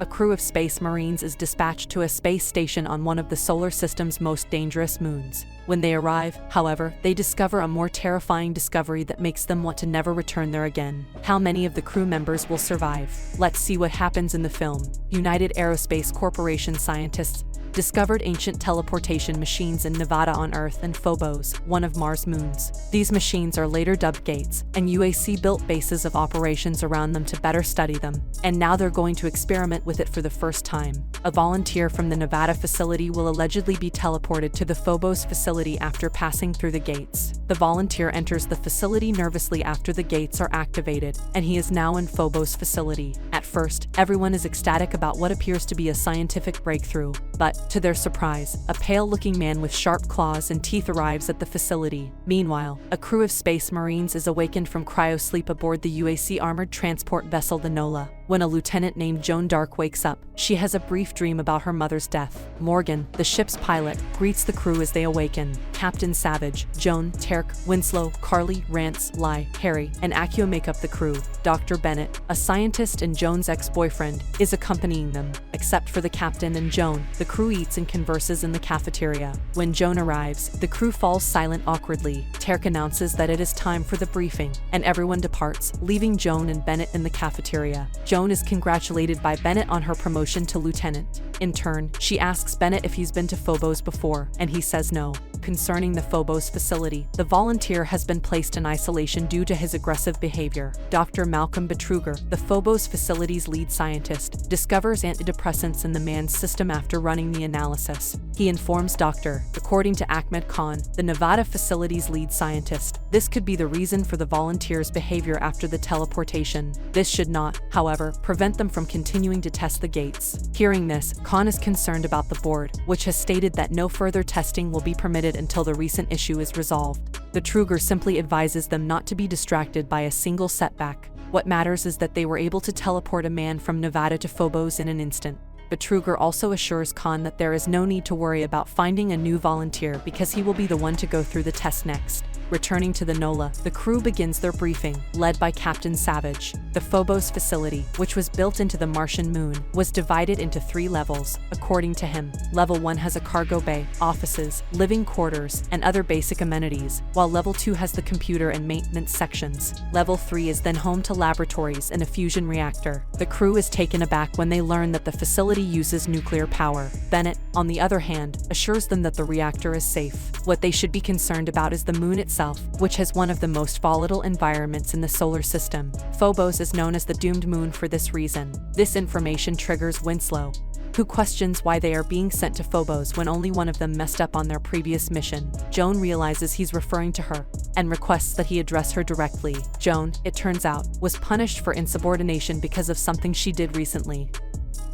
a crew of Space Marines is dispatched to a space station on one of the solar system's most dangerous moons. When they arrive, however, they discover a more terrifying discovery that makes them want to never return there again. How many of the crew members will survive? Let's see what happens in the film. United Aerospace Corporation scientists discovered ancient teleportation machines in Nevada on Earth and Phobos, one of Mars' moons. These machines are later dubbed Gates, and UAC built bases of operations around them to better study them. And now they're going to experiment with it for the first time. A volunteer from the Nevada facility will allegedly be teleported to the Phobos facility after passing through the gates. The volunteer enters the facility nervously after the gates are activated, and he is now in Phobos facility. At first, everyone is ecstatic about what appears to be a scientific breakthrough, but to their surprise, a pale-looking man with sharp claws and teeth arrives at the facility. Meanwhile, a crew of Space Marines is awakened from cryosleep aboard the UAC armored transport vessel the NOLA. When a lieutenant named Joan Dark wakes up, she has a brief dream about her mother's death. Morgan, the ship's pilot, greets the crew as they awaken. Captain Savage, Joan, Terk, Winslow, Carly, Rance, Lai, Harry, and Accio make up the crew. Dr. Bennett, a scientist and Joan's ex-boyfriend, is accompanying them. Except for the captain and Joan, the crew eats and converses in the cafeteria. When Joan arrives, the crew falls silent awkwardly. Terk announces that it is time for the briefing, and everyone departs, leaving Joan and Bennett in the cafeteria. Joan is congratulated by Bennett on her promotion to lieutenant. In turn, she asks Bennett if he's been to Phobos before, and he says no. Concerning the Phobos facility, the volunteer has been placed in isolation due to his aggressive behavior. Dr. Malcolm Betruger, the Phobos facility's lead scientist, discovers antidepressants in the man's system after running the analysis. He informs according to Ahmed Khan, the Nevada facility's lead scientist, this could be the reason for the volunteer's behavior after the teleportation. This should not, however, prevent them from continuing to test the gates. Hearing this, Khan is concerned about the board, which has stated that no further testing will be permitted until the recent issue is resolved. Betruger simply advises them not to be distracted by a single setback. What matters is that they were able to teleport a man from Nevada to Phobos in an instant. Betruger also assures Khan that there is no need to worry about finding a new volunteer because he will be the one to go through the test next. Returning to the NOLA, the crew begins their briefing, led by Captain Savage. The Phobos facility, which was built into the Martian moon, was divided into 3 levels, according to him. Level 1 has a cargo bay, offices, living quarters, and other basic amenities, while Level 2 has the computer and maintenance sections. Level 3 is then home to laboratories and a fusion reactor. The crew is taken aback when they learn that the facility uses nuclear power. Bennett, on the other hand, assures them that the reactor is safe. What they should be concerned about is the moon itself, which has one of the most volatile environments in the solar system. Phobos is known as the doomed moon for this reason. This information triggers Winslow, who questions why they are being sent to Phobos when only one of them messed up on their previous mission. Joan realizes he's referring to her, and requests that he address her directly. Joan, it turns out, was punished for insubordination because of something she did recently.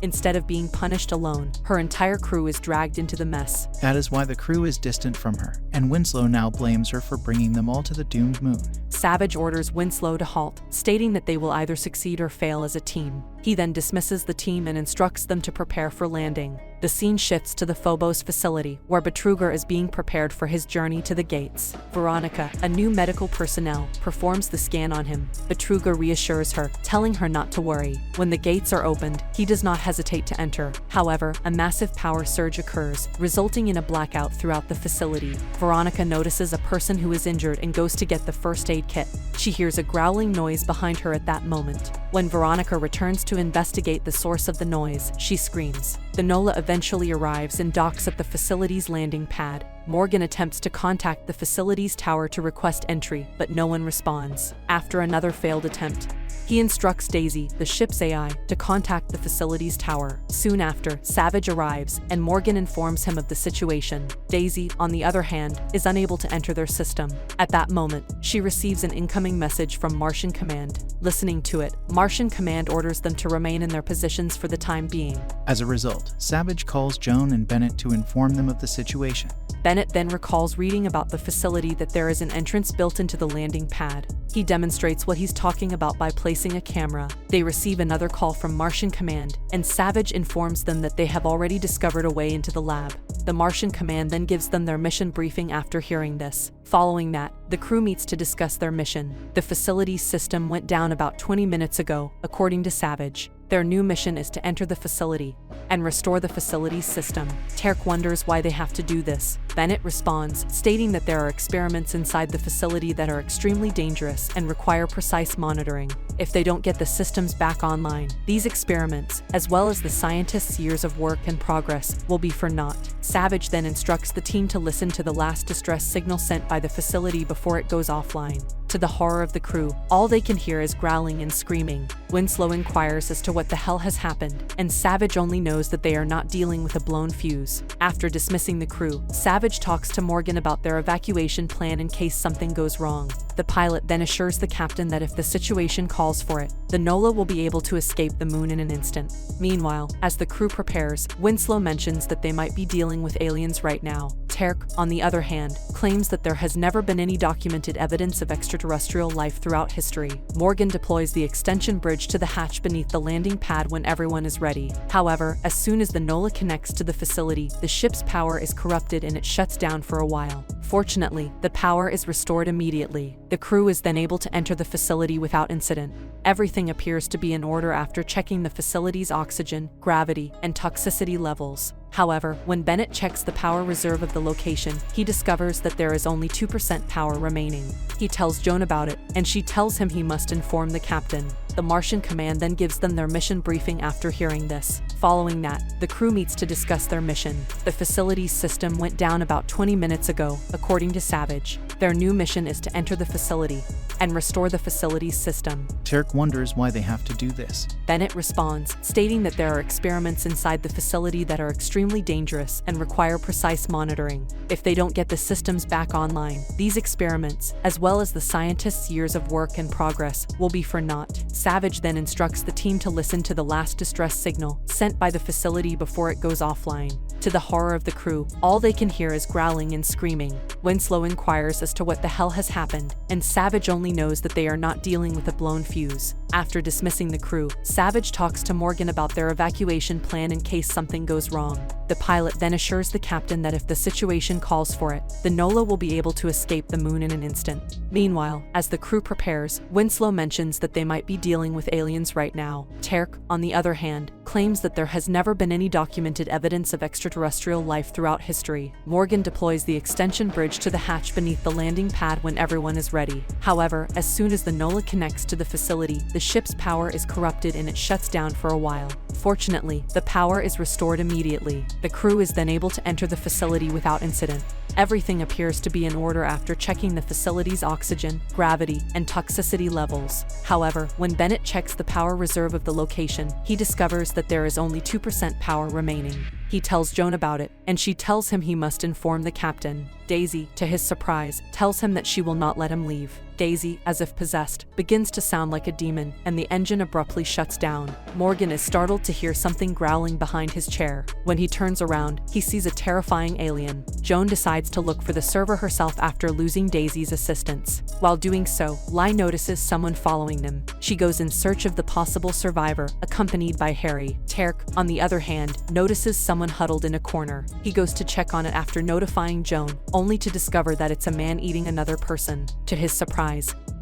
Instead of being punished alone, her entire crew is dragged into the mess. That is why the crew is distant from her, and Winslow now blames her for bringing them all to the doomed moon. Savage orders Winslow to halt, stating that they will either succeed or fail as a team. He then dismisses the team and instructs them to prepare for landing. The scene shifts to the Phobos facility, where Betruger is being prepared for his journey to the gates. Veronica, a new medical personnel, performs the scan on him. Betruger reassures her, telling her not to worry. When the gates are opened, he does not hesitate to enter. However, a massive power surge occurs, resulting in a blackout throughout the facility. Veronica notices a person who is injured and goes to get the first aid kit. She hears a growling noise behind her at that moment. When Veronica returns to investigate the source of the noise, she screams. The NOLA eventually arrives and docks at the facility's landing pad. Morgan attempts to contact the facility's tower to request entry, but no one responds. After another failed attempt, he instructs Daisy, the ship's AI, to contact the facility's tower. Soon after, Savage arrives, and Morgan informs him of the situation. Daisy, on the other hand, is unable to enter their system. At that moment, she receives an incoming message from Martian Command. Listening to it, Martian Command orders them to remain in their positions for the time being. As a result, Savage calls Joan and Bennett to inform them of the situation. Bennett then recalls reading about the facility that there is an entrance built into the landing pad. He demonstrates what he's talking about by placing a camera. They receive another call from Martian Command, and Savage informs them that they have already discovered a way into the lab. The Martian command then gives them their mission briefing after hearing this. Following that, the crew meets to discuss their mission. The facility's system went down about 20 minutes ago, according to Savage. Their new mission is to enter the facility and restore the facility's system. Teal'c wonders why they have to do this. Bennett responds, stating that there are experiments inside the facility that are extremely dangerous and require precise monitoring. If they don't get the systems back online, these experiments, as well as the scientists' years of work and progress, will be for naught. Savage then instructs the team to listen to the last distress signal sent by the facility before it goes offline. To the horror of the crew, all they can hear is growling and screaming. Winslow inquires as to what the hell has happened, and Savage only knows that they are not dealing with a blown fuse. After dismissing the crew, Savage talks to Morgan about their evacuation plan in case something goes wrong. The pilot then assures the captain that if the situation calls for it, the NOLA will be able to escape the moon in an instant. Meanwhile, as the crew prepares, Winslow mentions that they might be dealing with aliens right now. Teal'c, on the other hand, claims that there has never been any documented evidence of extraterrestrial life throughout history. Morgan deploys the extension bridge to the hatch beneath the landing pad when everyone is ready. However, as soon as the NOLA connects to the facility, the ship's power is corrupted and it shuts down for a while. Fortunately, the power is restored immediately. The crew is then able to enter the facility without incident. Everything appears to be in order after checking the facility's oxygen, gravity, and toxicity levels. However, when Bennett checks the power reserve of the location, he discovers that there is only 2% power remaining. He tells Joan about it, and she tells him he must inform the captain. The Martian command then gives them their mission briefing after hearing this. Following that, the crew meets to discuss their mission. The facility's system went down about 20 minutes ago, according to Savage. Their new mission is to enter the facility and restore the facility's system. Teal'c wonders why they have to do this. Bennett responds, stating that there are experiments inside the facility that are extremely dangerous and require precise monitoring. If they don't get the systems back online, these experiments, as well as the scientists' years of work and progress, will be for naught. Savage then instructs the team to listen to the last distress signal sent by the facility before it goes offline. To the horror of the crew, all they can hear is growling and screaming. Winslow inquires as to what the hell has happened, and Savage only knows that they are not dealing with a blown fuse. After dismissing the crew, Savage talks to Morgan about their evacuation plan in case something goes wrong. The pilot then assures the captain that if the situation calls for it, the NOLA will be able to escape the moon in an instant. Meanwhile, as the crew prepares, Winslow mentions that they might be dealing with aliens right now. Teal'c, on the other hand, claims that there has never been any documented evidence of extraterrestrial life throughout history. Morgan deploys the extension bridge to the hatch beneath the landing pad when everyone is ready. However, as soon as the NOLA connects to the facility, the ship's power is corrupted and it shuts down for a while. Fortunately, the power is restored immediately. The crew is then able to enter the facility without incident. Everything appears to be in order after checking the facility's oxygen, gravity, and toxicity levels. However, when Bennett checks the power reserve of the location, he discovers that there is only 2% power remaining. He tells Joan about it, and she tells him he must inform the captain. Daisy, to his surprise, tells him that she will not let him leave. Daisy, as if possessed, begins to sound like a demon, and the engine abruptly shuts down. Morgan is startled to hear something growling behind his chair. When he turns around, he sees a terrifying alien. Joan decides to look for the server herself after losing Daisy's assistance. While doing so, Lai notices someone following them. She goes in search of the possible survivor, accompanied by Harry. Teal'c, on the other hand, notices someone huddled in a corner. He goes to check on it after notifying Joan, only to discover that it's a man eating another person. To his surprise,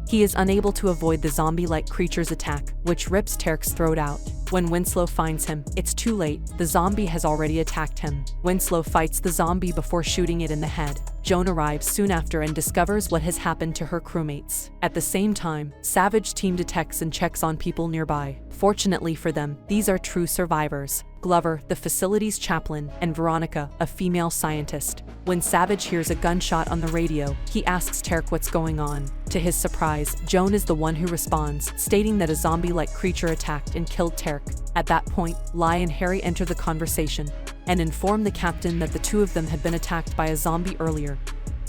he is unable to avoid the zombie-like creature's attack, which rips Teal'c's throat out. When Winslow finds him, it's too late. The zombie has already attacked him. Winslow fights the zombie before shooting it in the head. Joan arrives soon after and discovers what has happened to her crewmates. At the same time, Savage team detects and checks on people nearby. Fortunately for them, these are true survivors. Glover, the facility's chaplain, and Veronica, a female scientist. When Savage hears a gunshot on the radio, he asks Teal'c what's going on. To his surprise, Joan is the one who responds, stating that a zombie-like creature attacked and killed Teal'c. At that point, Lai and Harry enter the conversation and inform the captain that the two of them had been attacked by a zombie earlier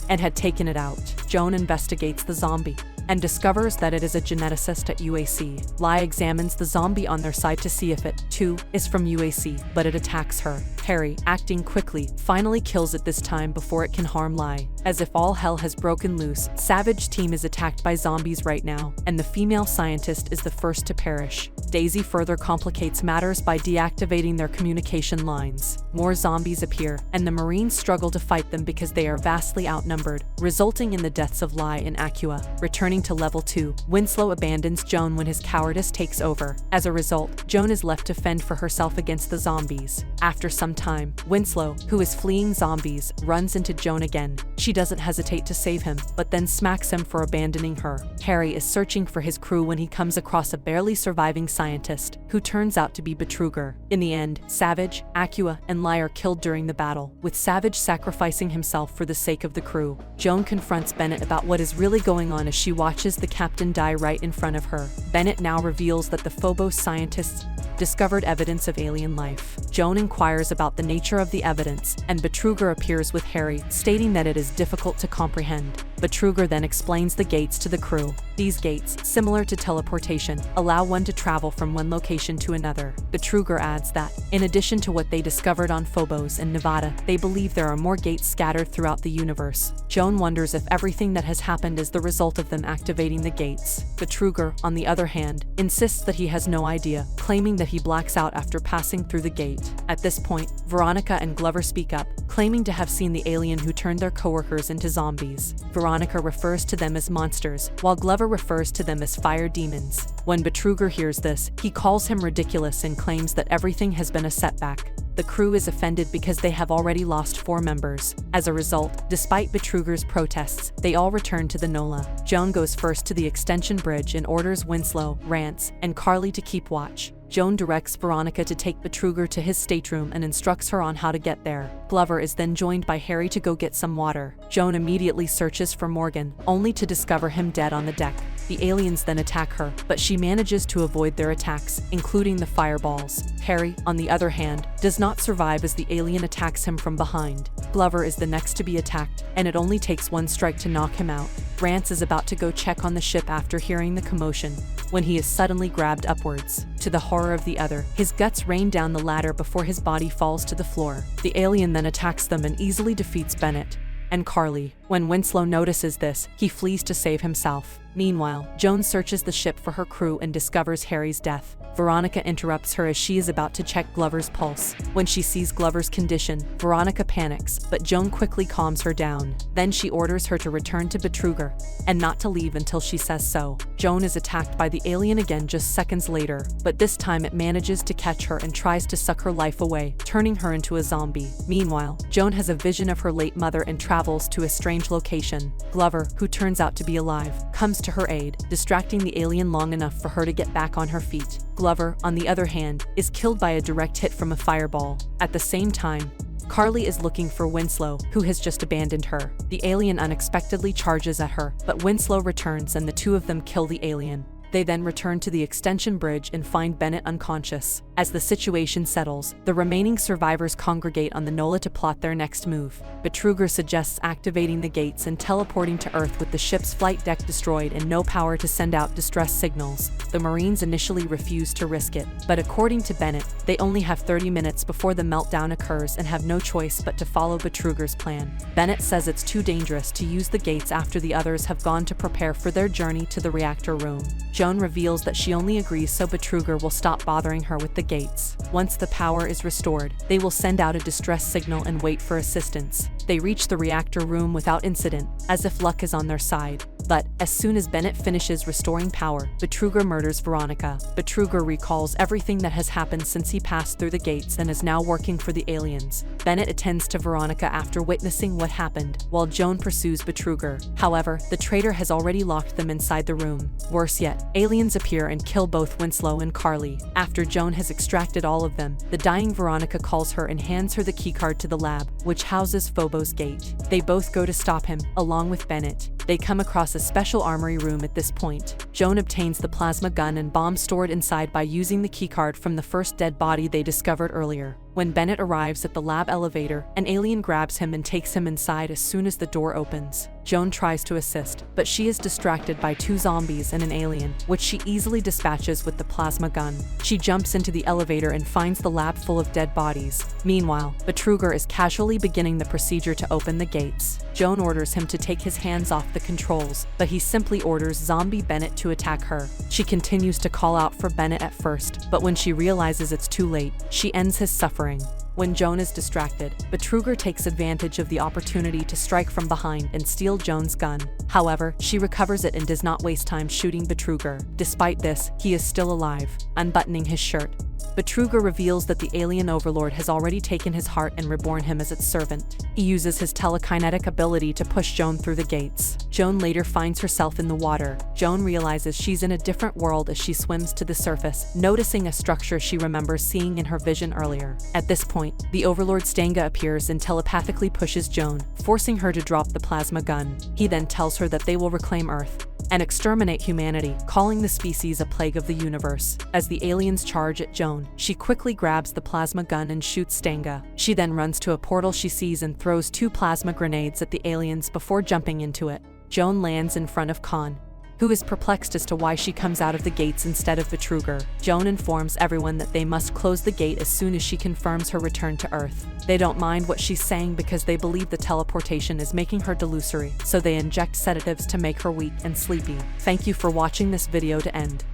and had taken it out. Joan investigates the zombie and discovers that it is a geneticist at UAC. Lai examines the zombie on their side to see if it, too, is from UAC, but it attacks her. Harry, acting quickly, finally kills it this time before it can harm Lai. As if all hell has broken loose, Savage team is attacked by zombies right now, and the female scientist is the first to perish. Daisy further complicates matters by deactivating their communication lines. More zombies appear, and the Marines struggle to fight them because they are vastly outnumbered, resulting in the deaths of Lai and Aqua. Returning to level 2, Winslow abandons Joan when his cowardice takes over. As a result, Joan is left to fend for herself against the zombies. After some time, Winslow, who is fleeing zombies, runs into Joan again. She doesn't hesitate to save him, but then smacks him for abandoning her. Harry is searching for his crew when he comes across a barely surviving scientist, who turns out to be Betruger. In the end, Savage, Aqua, and Lai are killed during the battle, with Savage sacrificing himself for the sake of the crew. Joan confronts Bennett about what is really going on as she watches the captain die right in front of her. Bennett now reveals that the Phobos scientists discovered evidence of alien life. Joan inquires about the nature of the evidence, and Betruger appears with Harry, stating that it is difficult to comprehend. Betruger then explains the gates to the crew. These gates, similar to teleportation, allow one to travel from one location to another. Betruger adds that, in addition to what they discovered on Phobos and Nevada, they believe there are more gates scattered throughout the universe. Joan wonders if everything that has happened is the result of them activating the gates. Betruger, on the other hand, insists that he has no idea, claiming that he blacks out after passing through the gate. At this point, Veronica and Glover speak up, claiming to have seen the alien who turned their coworkers into zombies. Veronica refers to them as monsters, while Glover refers to them as fire demons. When Betruger hears this, he calls him ridiculous and claims that everything has been a setback. The crew is offended because they have already lost 4 members. As a result, despite Betruger's protests, they all return to the NOLA. Joan goes first to the extension bridge and orders Winslow, Rance, and Carly to keep watch. Joan directs Veronica to take Betruger to his stateroom and instructs her on how to get there. Glover is then joined by Harry to go get some water. Joan immediately searches for Morgan, only to discover him dead on the deck. The aliens then attack her, but she manages to avoid their attacks, including the fireballs. Harry, on the other hand, does not survive as the alien attacks him from behind. Glover is the next to be attacked, and it only takes 1 strike to knock him out. Rance is about to go check on the ship after hearing the commotion, when he is suddenly grabbed upwards. To the horror of the other, his guts rain down the ladder before his body falls to the floor. The alien then attacks them and easily defeats Bennett and Carly. When Winslow notices this, he flees to save himself. Meanwhile, Joan searches the ship for her crew and discovers Harry's death. Veronica interrupts her as she is about to check Glover's pulse. When she sees Glover's condition, Veronica panics, but Joan quickly calms her down. Then she orders her to return to Betruger, and not to leave until she says so. Joan is attacked by the alien again just seconds later, but this time it manages to catch her and tries to suck her life away, turning her into a zombie. Meanwhile, Joan has a vision of her late mother and travels to a strange location. Glover, who turns out to be alive, comes to her aid, distracting the alien long enough for her to get back on her feet. Glover, on the other hand, is killed by a direct hit from a fireball. At the same time, Carly is looking for Winslow, who has just abandoned her. The alien unexpectedly charges at her, but Winslow returns and the two of them kill the alien. They then return to the extension bridge and find Bennett unconscious. As the situation settles, the remaining survivors congregate on the NOLA to plot their next move. Betruger suggests activating the gates and teleporting to Earth with the ship's flight deck destroyed and no power to send out distress signals. The Marines initially refuse to risk it, but according to Bennett, they only have 30 minutes before the meltdown occurs and have no choice but to follow Betruger's plan. Bennett says it's too dangerous to use the gates after the others have gone to prepare for their journey to the reactor room. Joan reveals that she only agrees so Betruger will stop bothering her with the gates. Once the power is restored, they will send out a distress signal and wait for assistance. They reach the reactor room without incident, as if luck is on their side. But, as soon as Bennett finishes restoring power, Betruger murders Veronica. Betruger recalls everything that has happened since he passed through the gates and is now working for the aliens. Bennett attends to Veronica after witnessing what happened, while Joan pursues Betruger. However, the traitor has already locked them inside the room. Worse yet, aliens appear and kill both Winslow and Carly. After Joan has extracted all of them, the dying Veronica calls her and hands her the keycard to the lab, which houses Phobos Gate. They both go to stop him, along with Bennett. They come across a special armory room at this point. Joan obtains the plasma gun and bomb stored inside by using the keycard from the first dead body they discovered earlier. When Bennett arrives at the lab elevator, an alien grabs him and takes him inside as soon as the door opens. Joan tries to assist, but she is distracted by 2 zombies and an alien, which she easily dispatches with the plasma gun. She jumps into the elevator and finds the lab full of dead bodies. Meanwhile, Betruger is casually beginning the procedure to open the gates. Joan orders him to take his hands off the controls, but he simply orders Zombie Bennett to attack her. She continues to call out for Bennett at first, but when she realizes it's too late, she ends his suffering. When Joan is distracted, Betruger takes advantage of the opportunity to strike from behind and steal Joan's gun. However, she recovers it and does not waste time shooting Betruger. Despite this, he is still alive. Unbuttoning his shirt, Betruger reveals that the alien overlord has already taken his heart and reborn him as its servant. He uses his telekinetic ability to push Joan through the gates. Joan later finds herself in the water. Joan realizes she's in a different world as she swims to the surface, noticing a structure she remembers seeing in her vision earlier. At this point, the overlord Stanga appears and telepathically pushes Joan, forcing her to drop the plasma gun. He then tells her that they will reclaim Earth and exterminate humanity, calling the species a plague of the universe. As the aliens charge at Joan, she quickly grabs the plasma gun and shoots Stanga. She then runs to a portal she sees and throws 2 plasma grenades at the aliens before jumping into it. Joan lands in front of Khan, who is perplexed as to why she comes out of the gates instead of Betruger. Joan informs everyone that they must close the gate as soon as she confirms her return to Earth. They don't mind what she's saying because they believe the teleportation is making her delusory, so they inject sedatives to make her weak and sleepy. Thank you for watching this video to end.